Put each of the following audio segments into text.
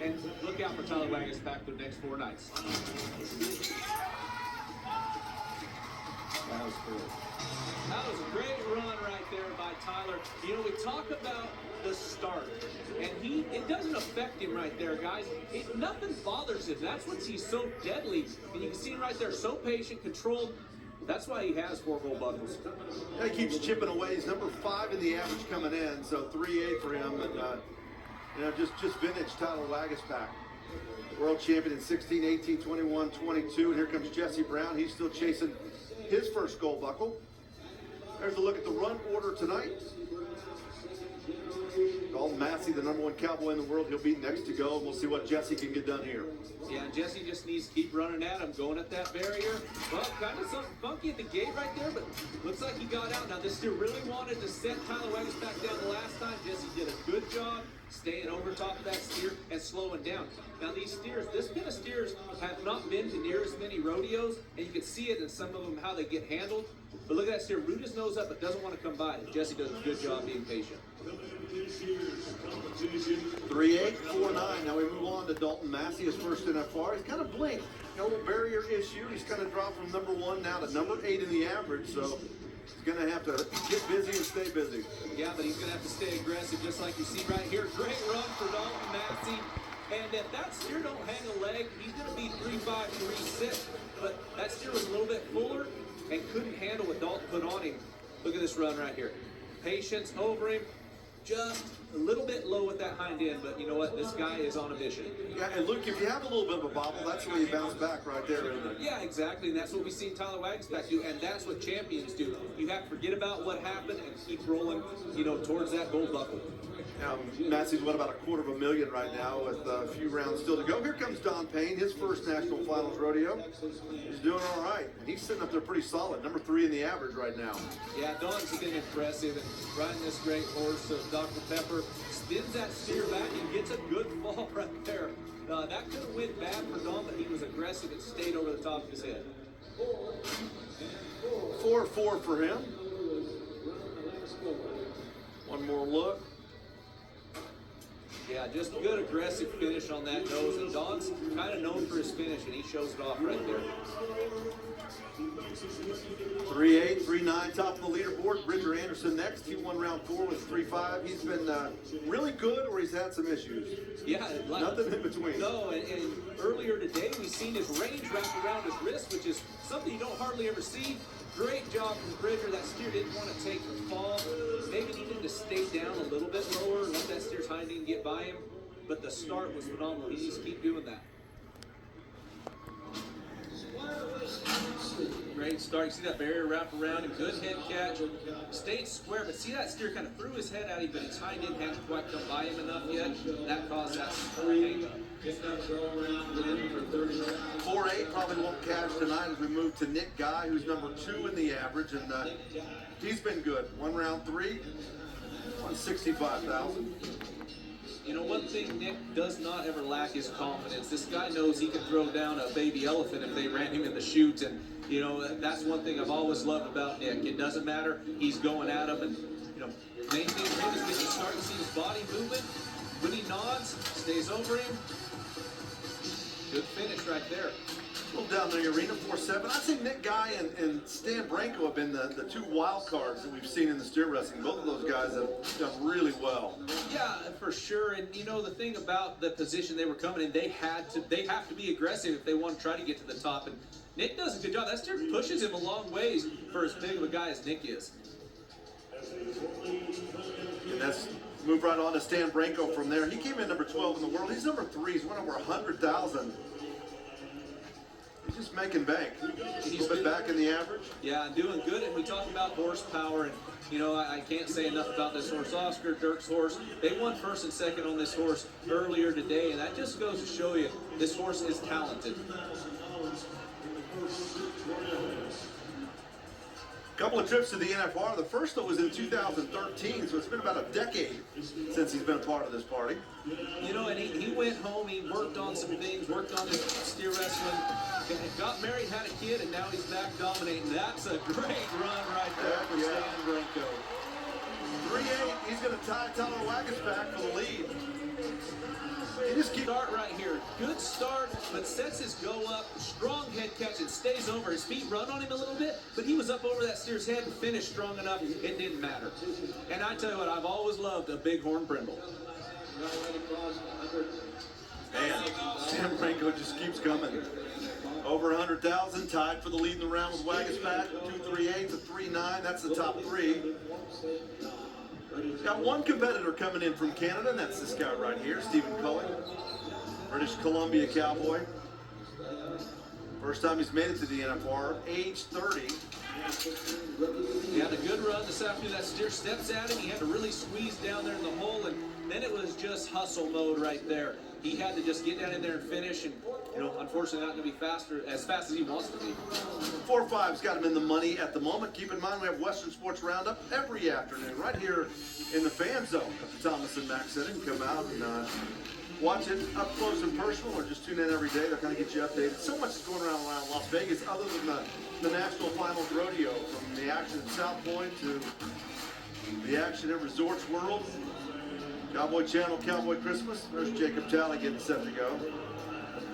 And look out for Tyler Wagons back the next 4 nights. That was cool. That was a great run right there by Tyler. You know, we talk about the start, and it doesn't affect him right there, guys. Nothing bothers him. That's what he's so deadly. And you can see him right there, so patient, controlled. That's why he has 4 gold buckles. Yeah, he keeps chipping away. He's number 5 in the average coming in, so 3-8 for him. And you know, just vintage Tyler Wagaspack. World champion in 16, 18, 21, 22. And here comes Jesse Brown. He's still chasing his first gold buckle. There's a look at the run order tonight. Dalton Massey, the #1 cowboy in the world, he'll be next to go. We'll see what Jesse can get done here. Yeah, Jesse just needs to keep running at him, going at that barrier. Well, kind of something funky at the gate right there, but looks like he got out. Now, this steer really wanted to set Tyler Wagons back down the last time. Jesse did a good job staying over top of that steer and slowing down. Now, these steers, this kind of steers have not been to near as many rodeos, and you can see it in some of them how they get handled. But look at that steer, root his nose up, but doesn't want to come by. Jesse does a good job being patient. 3-8, 4-9. Now we move on to Dalton Massey, his first NFR. He's kind of blinked. Got a little barrier issue. He's kind of dropped from #1 now to #8 in the average. So he's going to have to get busy and stay busy. Yeah, but he's going to have to stay aggressive, just like you see right here. Great run for Dalton Massey. And if that steer don't hang a leg, he's going to be 3-5, 3-6. But that steer was a little bit fuller and couldn't handle what Dalton put on him. Look at this run right here. Patience over him. Just a little bit low with that hind end, but you know what? This guy is on a mission. Yeah, and Luke, if you have a little bit of a bobble, that's where you bounce back right there, isn't it? Yeah, exactly, and that's what we've seen Tyler Wagaspack do, and that's what champions do. You have to forget about what happened and keep rolling, you know, towards that gold buckle. Now, Massey's won about $250,000 right now with a few rounds still to go. Here comes Don Payne, his first national finals rodeo. He's doing all right. He's sitting up there pretty solid, #3 in the average right now. Yeah, Don's been impressive, and riding this great horse of Dr. Pepper, spins that steer back and gets a good fall right there. That could have went bad for Don, but he was aggressive and stayed over the top of his head. 4-4 for him. One more look. Yeah, just a good aggressive finish on that nose, and Don's kind of known for his finish, and he shows it off right there. 3-8, 3-9, top of the leaderboard. Bridger Anderson next. He won round 4 with 3-5. He's been really good, or he's had some issues. Yeah, nothing in between. No, and earlier today we seen his reins wrapped around his wrist, which is something you don't hardly ever see. Great job from Bridger. That steer didn't want to take the fall. Maybe needed to stay down a little bit lower and let that steer's hind end get by him. But the start was phenomenal. He needs to keep doing that. Great start. You see that barrier wrap around him. Good head catch. Stayed square, but see that steer kind of threw his head at him, but his hind end hadn't quite come by him enough yet. That caused that hang up. 4-8 probably won't cash tonight as we move to Nick Guy, who's #2 in the average, and he's been good. Won round 3, won $65,000. You know, one thing Nick does not ever lack is confidence. This guy knows he can throw down a baby elephant if they ran him in the chute, and you know, that's one thing I've always loved about Nick. It doesn't matter, he's going at him, and you know, main thing for him is getting starting to see his body moving. When he nods, stays over him. Good finish right there. Well, down the arena, 4-7. I think Nick Guy and Stan Branco have been the 2 wild cards that we've seen in the steer wrestling. Both of those guys have done really well. Yeah, for sure. And you know, the thing about the position they were coming in, they have to be aggressive if they want to try to get to the top. And Nick does a good job. That steer pushes him a long ways for as big of a guy as Nick is. And that's move right on to Stan Branco from there. He came in #12 in the world. He's #3. He's won over 100,000. He's just making bank. He's been back in the average. Yeah, doing good. And we talk about horsepower, and you know, I can't say enough about this horse. Oscar Dirk's horse, they won first and second on this horse earlier today, and that just goes to show you this horse is talented. Couple of trips to the NFR. The first though was in 2013, so it's been about a decade since he's been a part of this party. You know, and he went home, he worked on some things, worked on his steer wrestling, got married, had a kid, and now he's back dominating. That's a great run right there for Stan Branco. 3-8, he's going to tie Tyler Wagaspack for the lead. He just keep start right here. Good start, but sets his go up. Strong head catch and stays over. His feet run on him a little bit, but he was up over that steer's head and finished strong enough. It didn't matter. And I tell you what, I've always loved a bighorn brindle. Man, Sam Branco just keeps coming. Over 100,000, tied for the lead in the round with Wagaspack. 238 to 39. That's the top three. Got one competitor coming in from Canada, and that's this guy right here, Stephen Cullen, British Columbia cowboy. First time he's made it to the NFR, age 30. He had a good run this afternoon. That steer steps at him. He had to really squeeze down there in the hole, and then it was just hustle mode right there. He had to just get down in there and finish, and unfortunately not going to be as fast as he wants to be. 4-5's got him in the money at the moment. Keep in mind we have Western Sports Roundup every afternoon right here in the fan zone at the Thomas and Mack Center. You can come out and watch it up close and personal, or just tune in every day. They'll kind of get you updated. So much is going around Las Vegas, other than the National Finals Rodeo, from the action at South Point to the action at Resorts World. Cowboy Channel, Cowboy Christmas. There's Jacob Talley getting set to go.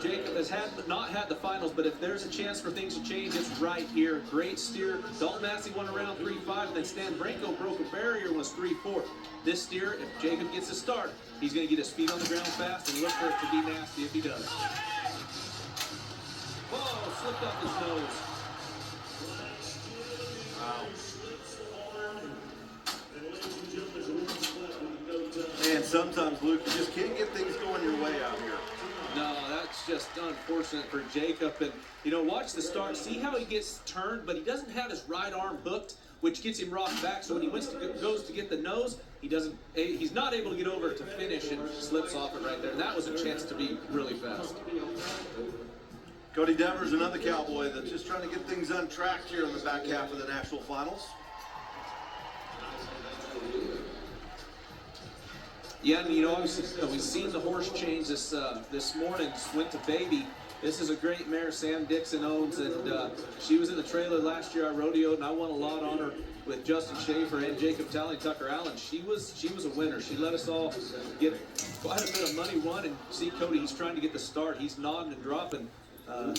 Jacob has not had the finals, but if there's a chance for things to change, it's right here. Great steer. Dalton Massey won around 3-5, and then Stan Branco broke a barrier and was 3-4. This steer, if Jacob gets a start, he's going to get his feet on the ground fast and look for it to be nasty if he does. Whoa, slipped off his nose. Wow. And sometimes, Luke, you just can't get things going your way out here. No, that's just unfortunate for Jacob. And, watch the start. See how he gets turned, but he doesn't have his right arm hooked, which gets him rocked back. So when he goes to get the nose, he's not able to get over it to finish and slips off it right there. And that was a chance to be really fast. Cody Devers, another cowboy that's just trying to get things untracked here in the back half of the national finals. Yeah, and we've seen the horse change this morning. Went to Baby. This is a great mare Sam Dixon owns, and she was in the trailer last year. I rodeoed, and I won a lot on her with Justin Schaefer and Jacob Talley, Tucker Allen. She was a winner. She let us all get quite a bit of money won. And see Cody, he's trying to get the start. He's nodding and dropping.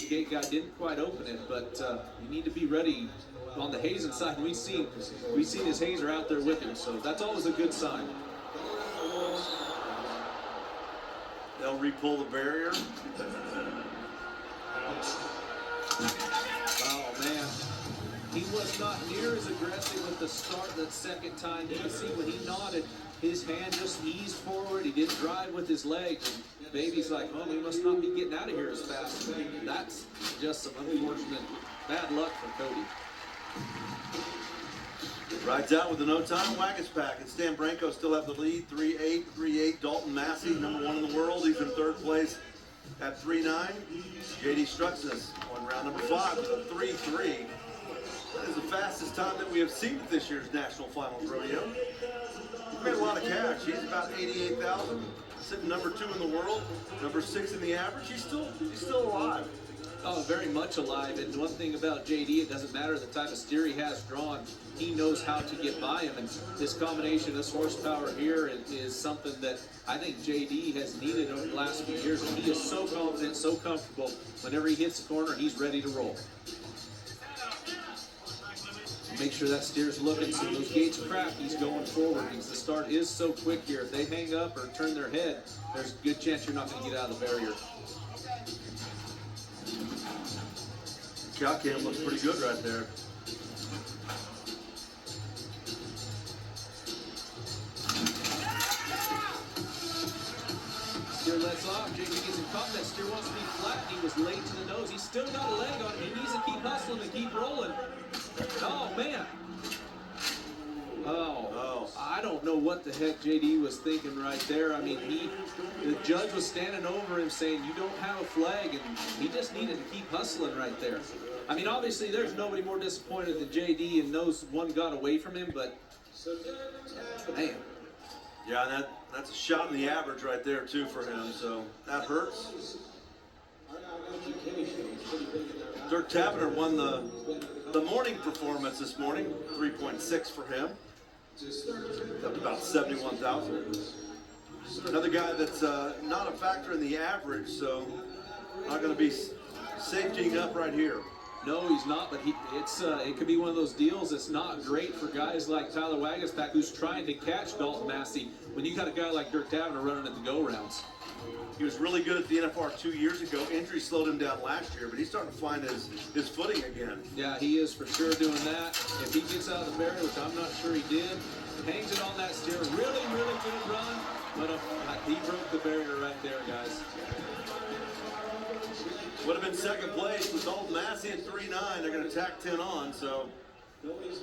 Gate guy didn't quite open it, but you need to be ready on the Hazen side. We've seen his Hazer out there with him, so that's always a good sign. They'll re-pull the barrier. Oh, man. He was not near as aggressive with the start that second time. You can see when he nodded, his hand just eased forward. He didn't drive with his legs. And Baby's like, oh, he must not be getting out of here as fast. That's just some unfortunate bad luck for Cody. Rides out with the no-time Wagaspack, and Stan Branco still have the lead, 3-8, 3-8. Dalton Massey, number 1 in the world. He's in third place at 3-9. JD Struxness on round number 5 with a 3-3. That is the fastest time that we have seen at this year's National Finals Rodeo. He's made a lot of cash. He's about 88,000, sitting number 2 in the world, number 6 in the average. He's still alive. Oh, very much alive. And one thing about JD, it doesn't matter the type of steer he has drawn. He knows how to get by him. And this combination, this horsepower here is something that I think JD has needed over the last few years. And he is so confident, so comfortable. Whenever he hits the corner, he's ready to roll. Make sure that steer's looking. So those gates crack, he's going forward. Because the start is so quick here. If they hang up or turn their head, there's a good chance you're not going to get out of the barrier. Cow cam looks pretty good right there. Steer lets off. JD gets him caught. That steer wants to be flat. He was late to the nose. He's still got a leg on him. He needs to keep hustling and keep rolling. Oh, man. Oh, I don't know what the heck JD was thinking right there. I mean, the judge was standing over him saying, you don't have a flag, and he just needed to keep hustling right there. I mean, obviously, there's nobody more disappointed than JD and knows one got away from him, but, man. Yeah, and that's a shot in the average right there, too, for him, so that hurts. Dirk Tavener won the morning performance this morning, 3.6 for him. Up about 71,000. Another guy that's not a factor in the average, so not going to be safetying up right here. No, he's not, but it could be one of those deals that's not great for guys like Tyler Wagaspack, who's trying to catch Dalton Massey when you got a guy like Dirk Tavener running at the go-rounds. He was really good at the NFR 2 years ago. Injury slowed him down last year, but he's starting to find his footing again. Yeah, he is for sure doing that. If he gets out of the barrier, which I'm not sure he did, hangs it on that steer. Really, really good run, but he broke the barrier right there, guys. Would have been second place with Dalton Massey at 3.9. They're going to tack 10 on, so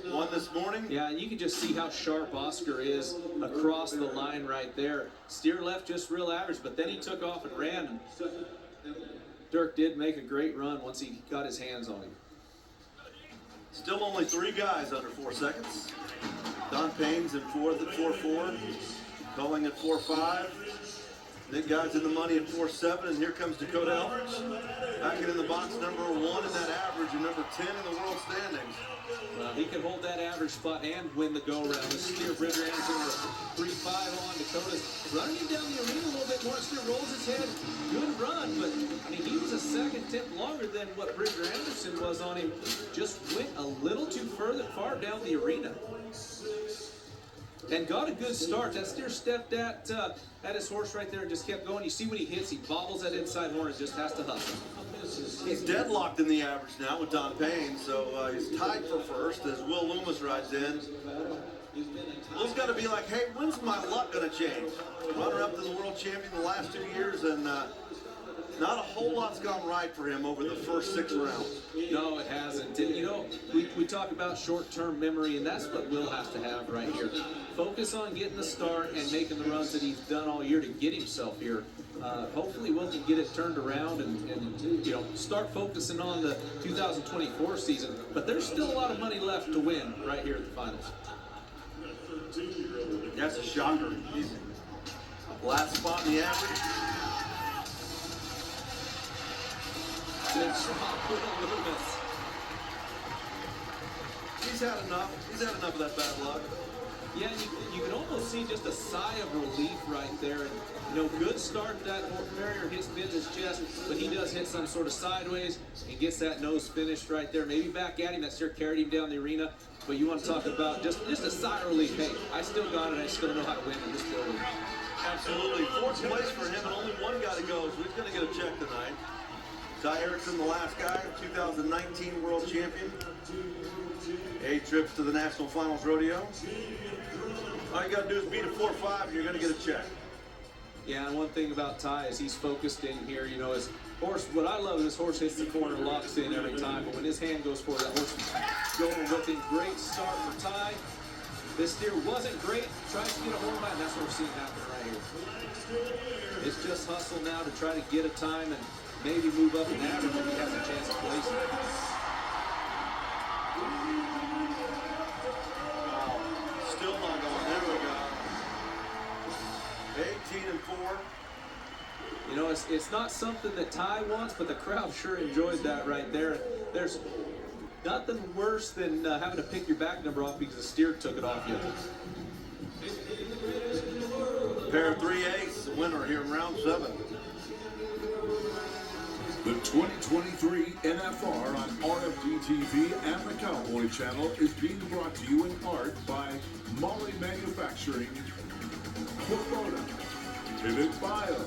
one this morning. Yeah, and you can just see how sharp Oscar is across the line right there. Steer left just real average, but then he took off and ran. Dirk did make a great run once he got his hands on him. Still only 3 guys under 4 seconds. Don Payne's in 4th at 4.4. Culling at 4.5. Nick Guy's in the money at 4.7, and here comes Dakota Elbridge. Backing in the box, number 1 in that average and number 10 in the world standings. He can hold that average spot and win the go-round. This steer, Bridger Anderson with 3.5 on. Dakota's running him down the arena a little bit more. Steer rolls his head. Good run, but I mean, he was a second tenth longer than what Bridger Anderson was on him. Just went a little too far down the arena. And got a good start. That steer stepped at his horse right there and just kept going. You see when he hits, he bobbles that inside horn and just has to hustle. He's deadlocked in the average now with Don Payne, so he's tied for first as Will Loomis rides in. Will's got to be like, hey, when's my luck going to change? Runner-up to the world champion the last 2 years, and not a whole lot's gone right for him over the first 6 rounds. No, it hasn't. And, you know, we talk about short-term memory, and that's what Will has to have right here. Focus on getting the start and making the runs that he's done all year to get himself here. Hopefully Will can get it turned around and you know, start focusing on the 2024 season. But there's still a lot of money left to win right here at the finals. That's a shocker. He's last spot in the average. Good shot, Will Loomis. He's had enough. He's had enough of that bad luck. Yeah, you can almost see just a sigh of relief right there. And, you know, good start. That barrier hits his chest, but he does hit some sort of sideways and gets that nose finished right there. Maybe back at him. That steer carried him down the arena. But you want to talk about just a sigh of relief. Hey, I still got it. I still know how to win in this building. Absolutely. 4th place for him, and only 1 guy to go, so he's going to get a check tonight. Ty Erickson, the last guy, 2019 world champion. 8 trips to the National Finals Rodeo. All you got to do is beat a 4.5 and you're going to get a check. Yeah, and one thing about Ty is he's focused in here. You know, his horse, what I love is his horse hits the corner, locks in every time. But when his hand goes forward, that horse is going with him. Great start for Ty. This steer wasn't great. Tries to get a hold of it, and that's what we're seeing happen right here. It's just hustle now to try to get a time and maybe move up an average if he has a chance of placing it. Wow. Still not going. There we go. 18 and 4. You know, it's not something that Ty wants, but the crowd sure enjoyed that right there. There's nothing worse than having to pick your back number off because the steer took it off you. Pair of 3/8, the winner here in round 7. The 2023 NFR on RFD TV and the Cowboy Channel is being brought to you in part by Molly Manufacturing, Kubota, Pivot Bio,